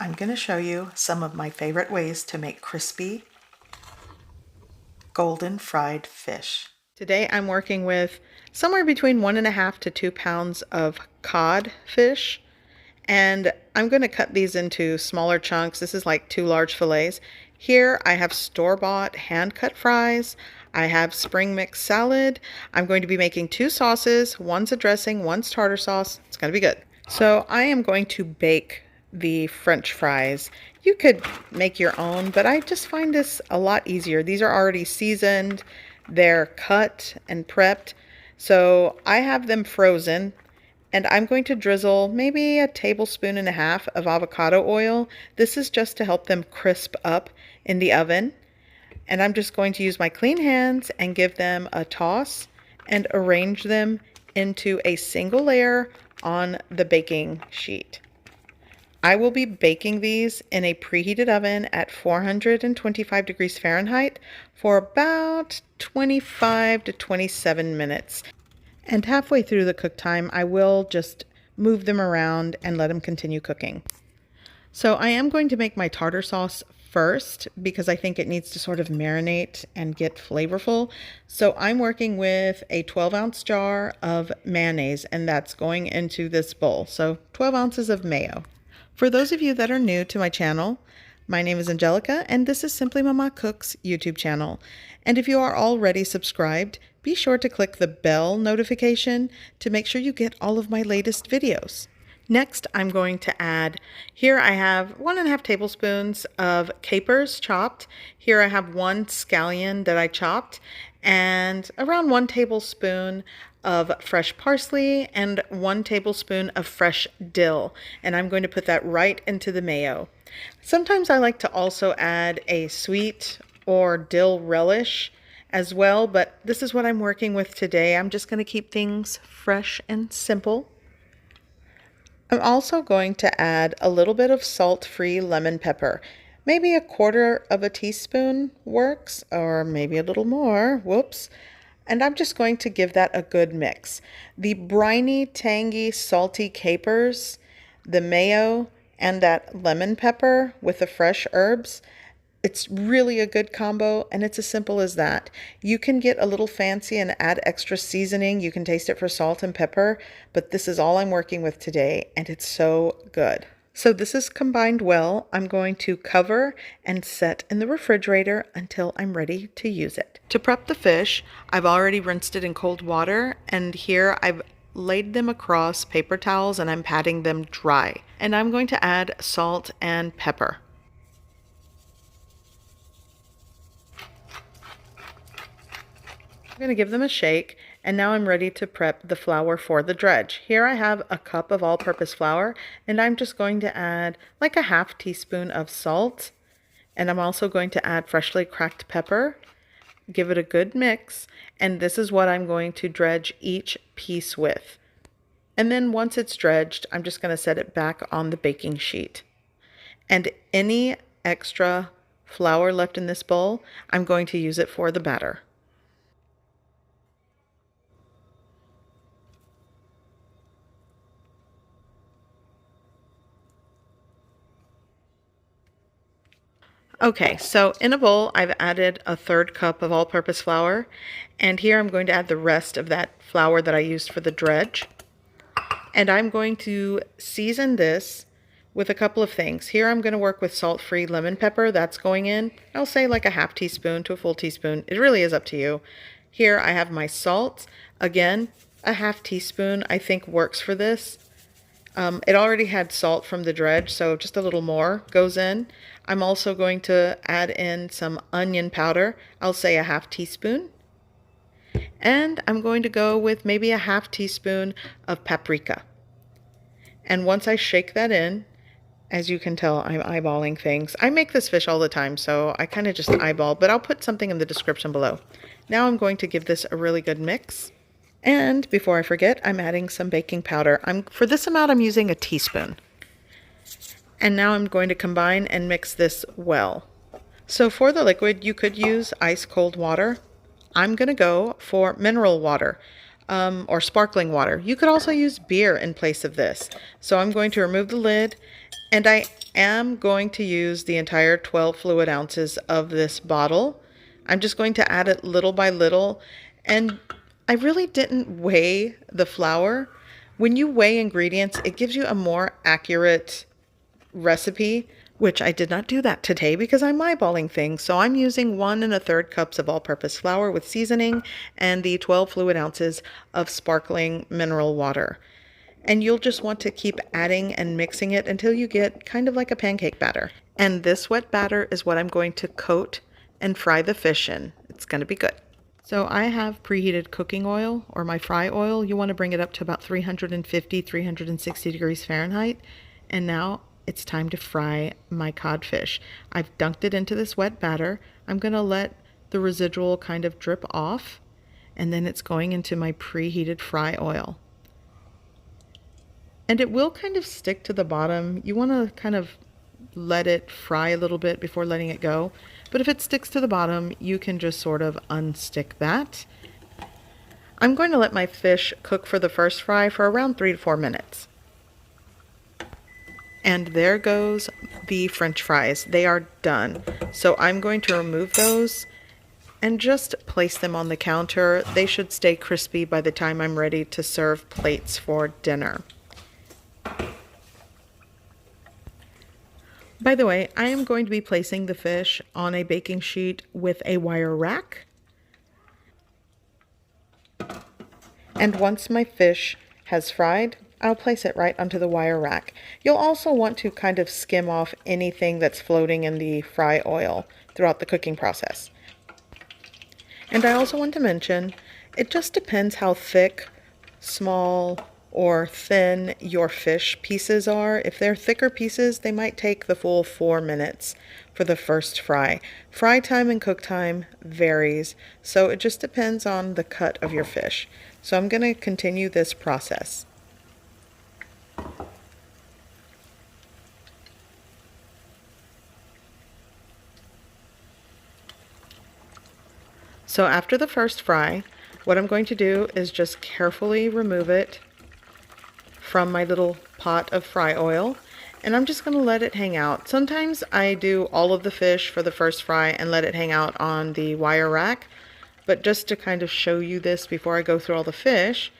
I'm going to show you some of my favorite ways to make crispy golden fried fish. Today I'm working with somewhere between 1.5 to 2 pounds of cod fish, and I'm going to cut these into smaller chunks. This is like 2 large fillets. Here I have store-bought hand-cut fries. I have spring mix salad. I'm going to be making 2 sauces. One's a dressing, one's tartar sauce. It's going to be good. So I am going to bake the French fries. You could make your own, but I just find this a lot easier. These are already seasoned. They're cut and prepped. So I have them frozen. And I'm going to drizzle maybe 1.5 tablespoons of avocado oil. This is just to help them crisp up in the oven. And I'm just going to use my clean hands and give them a toss and arrange them into a single layer on the baking sheet. I will be baking these in a preheated oven at 425 degrees Fahrenheit for about 25 to 27 minutes. And halfway through the cook time, I will just move them around and let them continue cooking. So I am going to make my tartar sauce first because I think it needs to sort of marinate and get flavorful. So I'm working with a 12-ounce jar of mayonnaise, and that's going into this bowl. So 12 ounces of mayo. For those of you that are new to my channel, my name is Angelica, and this is Simply Mama Cooks YouTube channel. And if you are already subscribed, be sure to click the bell notification to make sure you get all of my latest videos. Next, I'm going to add, here I have 1.5 tablespoons of capers chopped. Here I have 1 scallion that I chopped, and around 1 tablespoon of fresh parsley and 1 tablespoon of fresh dill. And I'm going to put that right into the mayo. Sometimes I like to also add a sweet or dill relish as well, but this is what I'm working with today. I'm just going to keep things fresh and simple. I'm also going to add a little bit of salt-free lemon pepper. Maybe 1/4 teaspoon works, or maybe a little more. Whoops. And I'm just going to give that a good mix. The briny, tangy, salty capers, the mayo, and that lemon pepper with the fresh herbs, it's really a good combo, and it's as simple as that. You can get a little fancy and add extra seasoning. You can taste it for salt and pepper, but this is all I'm working with today, and it's so good. So this is combined well. I'm going to cover and set in the refrigerator until I'm ready to use it. To prep the fish, I've already rinsed it in cold water, and here I've laid them across paper towels and I'm patting them dry. And I'm going to add salt and pepper. I'm going to give them a shake, and now I'm ready to prep the flour for the dredge. Here I have a cup of all-purpose flour, and I'm just going to add like 1/2 teaspoon of salt, and I'm also going to add freshly cracked pepper. Give it a good mix, and this is what I'm going to dredge each piece with. And then once it's dredged, I'm just going to set it back on the baking sheet. And any extra flour left in this bowl, I'm going to use it for the batter. Okay, so in a bowl, I've added 1/3 cup of all-purpose flour, and here I'm going to add the rest of that flour that I used for the dredge. And I'm going to season this with a couple of things. Here I'm going to work with salt-free lemon pepper. That's going in, I'll say like 1/2 teaspoon to a full teaspoon. It really is up to you. Here I have my salt. Again, 1/2 teaspoon I think works for this. It already had salt from the dredge, so just a little more goes in. I'm also going to add in some onion powder. I'll say 1/2 teaspoon. And I'm going to go with maybe 1/2 teaspoon of paprika. And once I shake that in, as you can tell, I'm eyeballing things. I make this fish all the time, so I kind of just eyeball, but I'll put something in the description below. Now I'm going to give this a really good mix. And before I forget, I'm adding some baking powder. For this amount, I'm using 1 teaspoon. And now I'm going to combine and mix this well. So for the liquid, you could use ice cold water. I'm going to go for mineral water. or sparkling water. You could also use beer in place of this. So I'm going to remove the lid, and I am going to use the entire 12 fluid ounces of this bottle. I'm just going to add it little by little, and I really didn't weigh the flour. When you weigh ingredients, it gives you a more accurate recipe, which I did not do that today because I'm eyeballing things. So I'm using 1 1/3 cups of all-purpose flour with seasoning and the 12 fluid ounces of sparkling mineral water. And you'll just want to keep adding and mixing it until you get kind of like a pancake batter. And this wet batter is what I'm going to coat and fry the fish in. It's going to be good. So I have preheated cooking oil, or my fry oil. You want to bring it up to about 350, 360 degrees Fahrenheit. And now it's time to fry my codfish. I've dunked it into this wet batter. I'm going to let the residual kind of drip off, and then it's going into my preheated fry oil. And it will kind of stick to the bottom. You want to kind of let it fry a little bit before letting it go. But if it sticks to the bottom, you can just sort of unstick that. I'm going to let my fish cook for the first fry for around 3 to 4 minutes. And there goes the French fries. They are done. So I'm going to remove those and just place them on the counter. They should stay crispy by the time I'm ready to serve plates for dinner. By the way, I am going to be placing the fish on a baking sheet with a wire rack. And once my fish has fried, I'll place it right onto the wire rack. You'll also want to kind of skim off anything that's floating in the fry oil throughout the cooking process. And I also want to mention, it just depends how thick, small, or thin your fish pieces are. If they're thicker pieces, they might take the full 4 minutes for the first fry. Fry time and cook time varies, so it just depends on the cut of your fish. So I'm going to continue this process. So after the first fry, what I'm going to do is just carefully remove it from my little pot of fry oil, and I'm just going to let it hang out. Sometimes I do all of the fish for the first fry and let it hang out on the wire rack, but just to kind of show you this before I go through all the fish,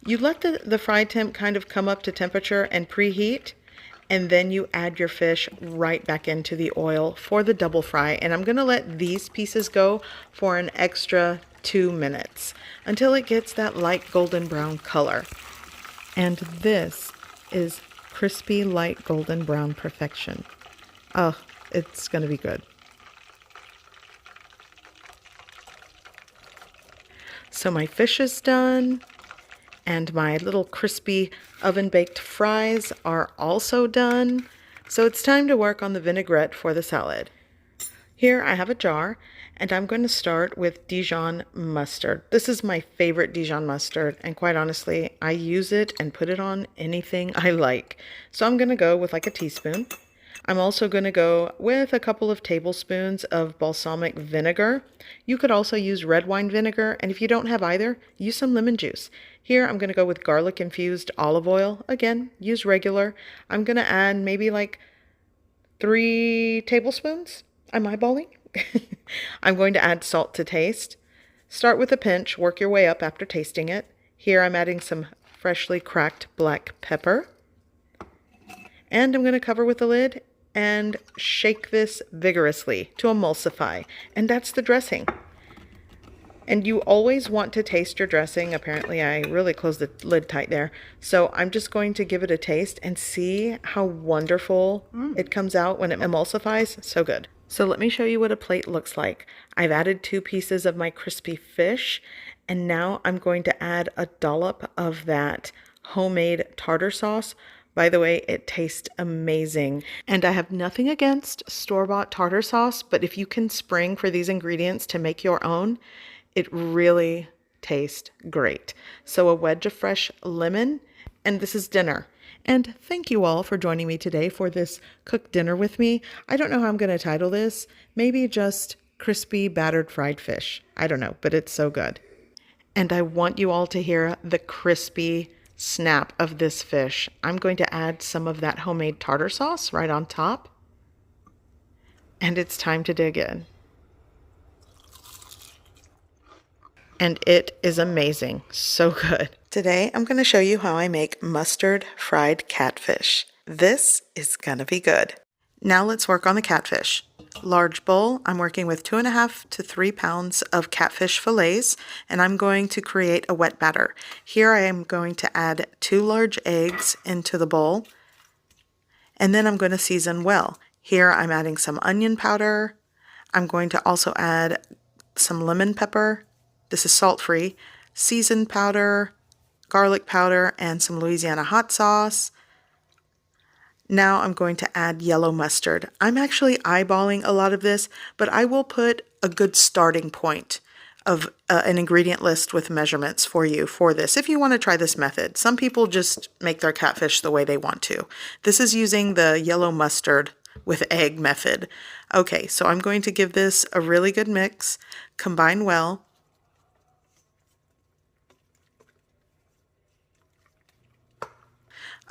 you let the fry temp kind of come up to temperature and preheat, and then you add your fish right back into the oil for the double fry. And I'm going to let these pieces go for an extra 2 minutes until it gets that light golden brown color. And this is crispy light golden brown perfection. Oh, it's going to be good. So my fish is done, and my little crispy oven-baked fries are also done. So it's time to work on the vinaigrette for the salad. Here I have a jar, and I'm going to start with Dijon mustard. This is my favorite Dijon mustard, and quite honestly, I use it and put it on anything I like. So I'm going to go with like a teaspoon. I'm also going to go with a couple of tablespoons of balsamic vinegar. You could also use red wine vinegar, and if you don't have either, use some lemon juice. Here I'm going to go with garlic infused olive oil. Again, use regular. I'm going to add maybe like 3 tablespoons. I'm eyeballing. I'm going to add salt to taste. Start with a pinch, work your way up after tasting it. Here I'm adding some freshly cracked black pepper. And I'm going to cover with the lid and shake this vigorously to emulsify. And that's the dressing. And you always want to taste your dressing. Apparently I really closed the lid tight there. So I'm just going to give it a taste and see how wonderful it comes out when it emulsifies. So good. So let me show you what a plate looks like. I've added 2 pieces of my crispy fish, and now I'm going to add a dollop of that homemade tartar sauce. By the way, it tastes amazing. And I have nothing against store-bought tartar sauce, but if you can spring for these ingredients to make your own, it really tastes great. So a wedge of fresh lemon, and this is dinner. And thank you all for joining me today for this cooked dinner with me. I don't know how I'm going to title this. Maybe just crispy battered fried fish. I don't know, but it's so good. And I want you all to hear the crispy snap of this fish. I'm going to add some of that homemade tartar sauce right on top. And it's time to dig in. And it is amazing. So good. Today, I'm going to show you how I make mustard fried catfish. This is going to be good. Now let's work on the catfish. Large bowl, I'm working with 2.5 to 3 pounds of catfish fillets, and I'm going to create a wet batter. Here I am going to add 2 large eggs into the bowl, and then I'm going to season well. Here I'm adding some onion powder. I'm going to also add some lemon pepper. This is salt-free, seasoned powder, garlic powder, and some Louisiana hot sauce. Now I'm going to add yellow mustard. I'm actually eyeballing a lot of this, but I will put a good starting point of an ingredient list with measurements for you for this if you want to try this method. Some people just make their catfish the way they want to. This is using the yellow mustard with egg method. Okay, so I'm going to give this a really good mix, combine well.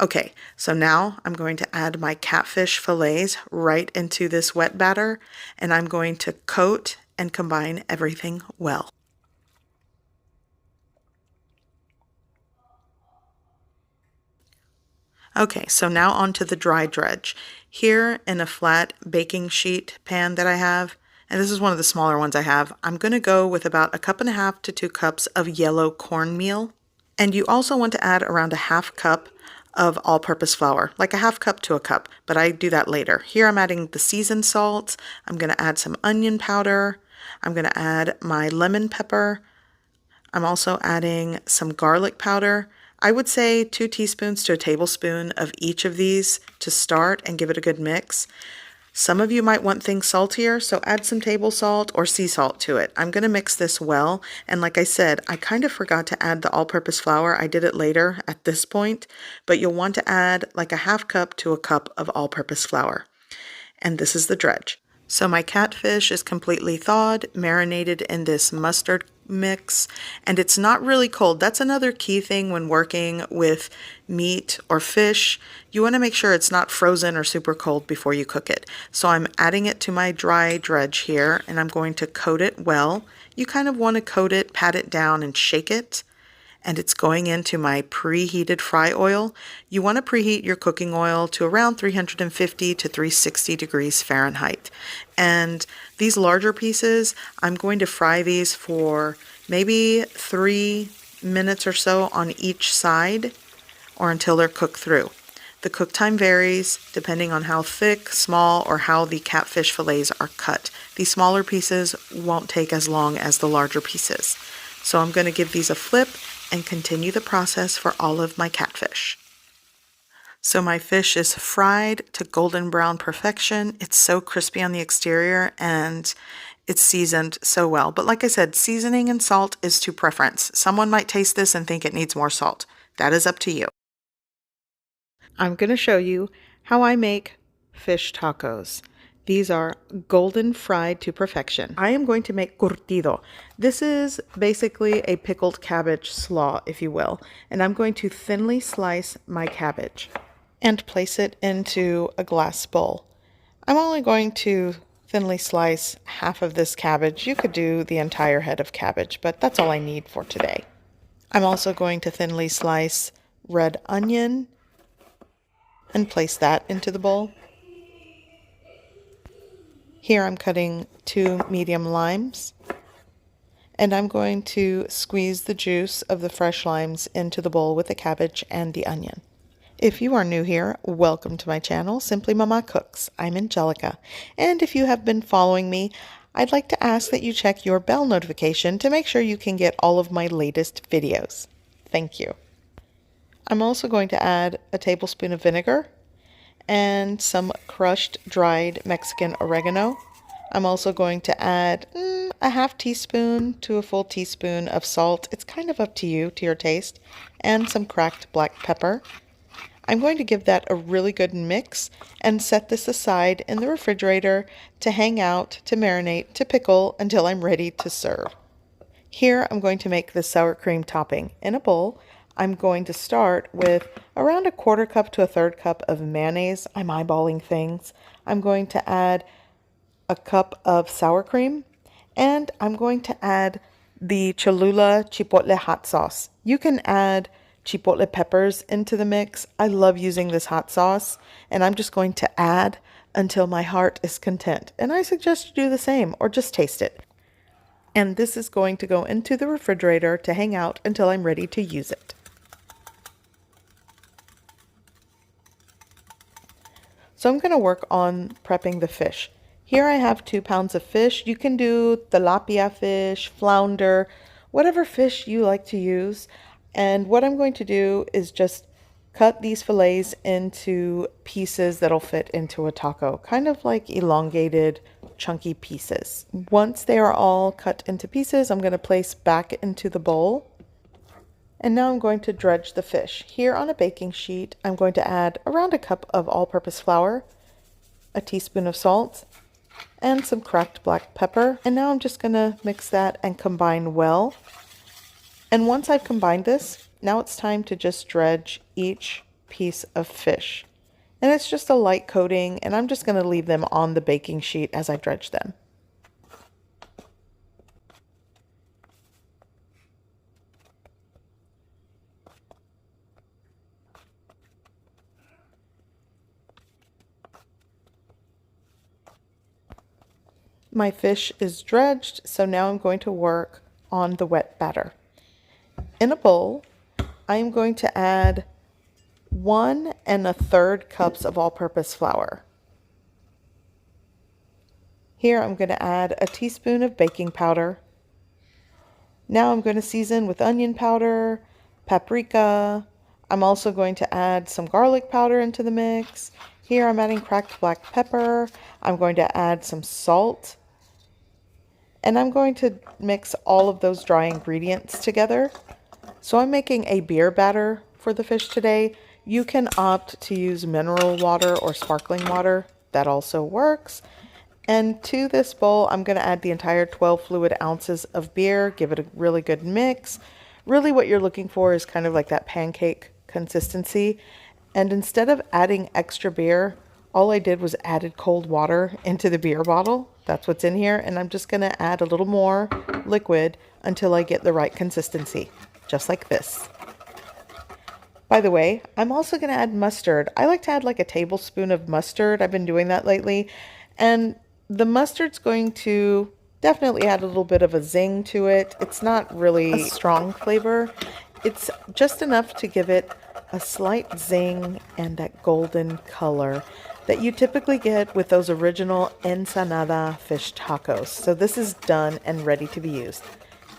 Okay, so now I'm going to add my catfish fillets right into this wet batter, and I'm going to coat and combine everything well. Okay, so now onto the dry dredge. Here in a flat baking sheet pan that I have, and this is one of the smaller ones I have, I'm going to go with about 1.5 cups to 2 cups of yellow cornmeal. And you also want to add around 1/2 cup of all-purpose flour, like 1/2 cup to a cup, but I do that later. Here I'm adding the seasoned salt. I'm going to add some onion powder. I'm going to add my lemon pepper. I'm also adding some garlic powder. I would say 2 teaspoons to a tablespoon of each of these to start and give it a good mix. Some of you might want things saltier, so add some table salt or sea salt to it. I'm going to mix this well, and like I said, I kind of forgot to add the all-purpose flour. I did it later at this point, but you'll want to add like 1/2 cup to a cup of all-purpose flour. And this is the dredge. So my catfish is completely thawed, marinated in this mustard mix, and it's not really cold. That's another key thing when working with meat or fish. You want to make sure it's not frozen or super cold before you cook it. So I'm adding it to my dry dredge here, and I'm going to coat it well. You kind of want to coat it, pat it down, and shake it. And it's going into my preheated fry oil. You want to preheat your cooking oil to around 350 to 360 degrees Fahrenheit. And these larger pieces, I'm going to fry these for maybe 3 minutes or so on each side, or until they're cooked through. The cook time varies depending on how thick, small, or how the catfish fillets are cut. These smaller pieces won't take as long as the larger pieces. So I'm going to give these a flip and continue the process for all of my catfish. So my fish is fried to golden brown perfection. It's so crispy on the exterior and it's seasoned so well. But like I said, seasoning and salt is to preference. Someone might taste this and think it needs more salt. That is up to you. I'm going to show you how I make fish tacos. These are golden fried to perfection. I am going to make curtido. This is basically a pickled cabbage slaw, if you will. And I'm going to thinly slice my cabbage and place it into a glass bowl. I'm only going to thinly slice half of this cabbage. You could do the entire head of cabbage, but that's all I need for today. I'm also going to thinly slice red onion and place that into the bowl. Here I'm cutting 2 medium limes, and I'm going to squeeze the juice of the fresh limes into the bowl with the cabbage and the onion. If you are new here, welcome to my channel, Simply Mama Cooks. I'm Angelica, and if you have been following me, I'd like to ask that you check your bell notification to make sure you can get all of my latest videos. Thank you. I'm also going to add a tablespoon of vinegar and some crushed dried Mexican oregano. I'm also going to add a half teaspoon to a full teaspoon of salt. It's kind of up to you, to your taste, and some cracked black pepper. I'm going to give that a really good mix and set this aside in the refrigerator to hang out, to marinate, to pickle until I'm ready to serve. Here I'm going to make the sour cream topping. In a bowl, I'm going to start with around 1/4 cup to 1/3 cup of mayonnaise. I'm eyeballing things. I'm going to add a cup of sour cream, and I'm going to add the Cholula Chipotle hot sauce. You can add chipotle peppers into the mix. I love using this hot sauce, and I'm just going to add until my heart is content. And I suggest you do the same or just taste it. And this is going to go into the refrigerator to hang out until I'm ready to use it. So I'm going to work on prepping the fish. Here I have 2 pounds of fish. You can do tilapia fish, flounder, whatever fish you like to use. And what I'm going to do is just cut these fillets into pieces that'll fit into a taco, kind of like elongated, chunky pieces. Once they are all cut into pieces, I'm going to place back into the bowl. And now I'm going to dredge the fish. Here on a baking sheet, I'm going to add around 1 cup of all-purpose flour, a teaspoon of salt, and some cracked black pepper. And now I'm just going to mix that and combine well. And once I've combined this, now it's time to just dredge each piece of fish. And it's just a light coating, and I'm just going to leave them on the baking sheet as I dredge them. My fish is dredged, so now I'm going to work on the wet batter. In a bowl, I'm going to add 1 1/3 cups of all-purpose flour. Here I'm going to add a teaspoon of baking powder. Now I'm going to season with onion powder, paprika. I'm also going to add some garlic powder into the mix. Here I'm adding cracked black pepper. I'm going to add some salt. And I'm going to mix all of those dry ingredients together. So I'm making a beer batter for the fish today. You can opt to use mineral water or sparkling water. That also works. And to this bowl, I'm going to add the entire 12 fluid ounces of beer. Give it a really good mix. Really what you're looking for is kind of like that pancake consistency. And instead of adding extra beer, all I did was added cold water into the beer bottle. That's what's in here. And I'm just going to add a little more liquid until I get the right consistency, just like this. By the way, I'm also going to add mustard. I like to add like a tablespoon of mustard. I've been doing that lately. And the mustard's going to definitely add a little bit of a zing to it. It's not really a strong flavor. It's just enough to give it a slight zing and that golden color that you typically get with those original ensalada fish tacos. So this is done and ready to be used.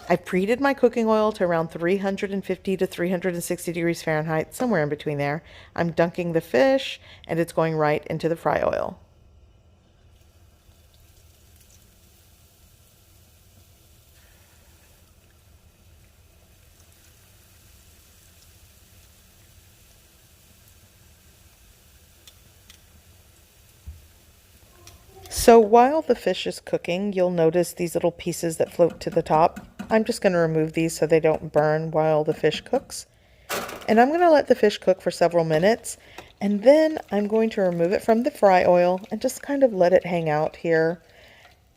I've preheated my cooking oil to around 350 to 360 degrees Fahrenheit, somewhere in between there. I'm dunking the fish and it's going right into the fry oil. So while the fish is cooking, you'll notice these little pieces that float to the top. I'm just going to remove these so they don't burn while the fish cooks. And I'm going to let the fish cook for several minutes. And then I'm going to remove it from the fry oil and just kind of let it hang out here.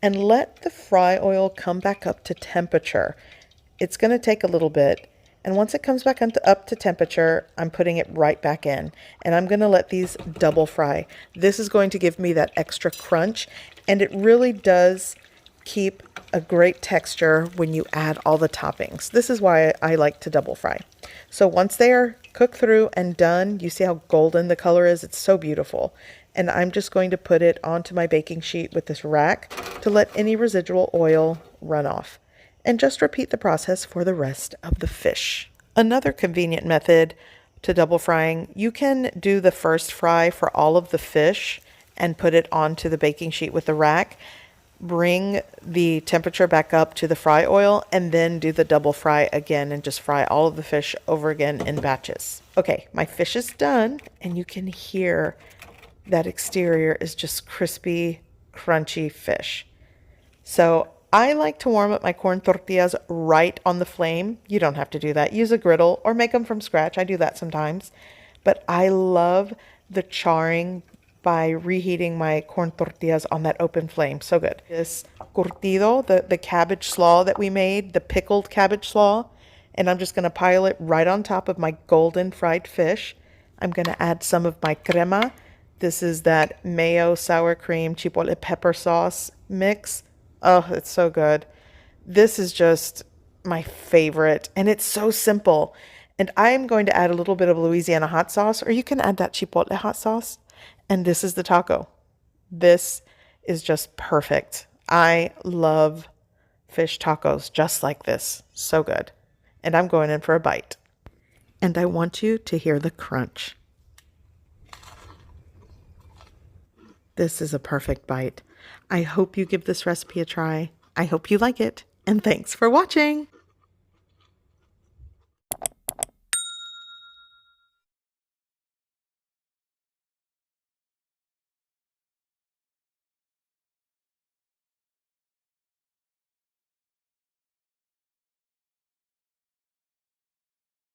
And let the fry oil come back up to temperature. It's going to take a little bit. And once it comes back up to temperature, I'm putting it right back in. And I'm going to let these double fry. This is going to give me that extra crunch. And it really does keep a great texture when you add all the toppings. This is why I like to double fry. So once they are cooked through and done, you see how golden the color is? It's so beautiful. And I'm just going to put it onto my baking sheet with this rack to let any residual oil run off. And just repeat the process for the rest of the fish. Another convenient method to double frying, you can do the first fry for all of the fish and put it onto the baking sheet with the rack. Bring the temperature back up to the fry oil and then do the double fry again and just fry all of the fish over again in batches. Okay, my fish is done and you can hear that exterior is just crispy, crunchy fish. So I like to warm up my corn tortillas right on the flame. You don't have to do that. Use a griddle or make them from scratch. I do that sometimes. But I love the charring by reheating my corn tortillas on that open flame. So good. This curtido, the cabbage slaw that we made, the pickled cabbage slaw, and I'm just going to pile it right on top of my golden fried fish. I'm going to add some of my crema. This is that mayo, sour cream, chipotle pepper sauce mix. Oh, it's so good. This is just my favorite, and it's so simple. And I'm going to add a little bit of Louisiana hot sauce, or you can add that chipotle hot sauce. And this is the taco. This is just perfect. I love fish tacos just like this. So good. And I'm going in for a bite. And I want you to hear the crunch. This is a perfect bite. I hope you give this recipe a try. I hope you like it. And thanks for watching.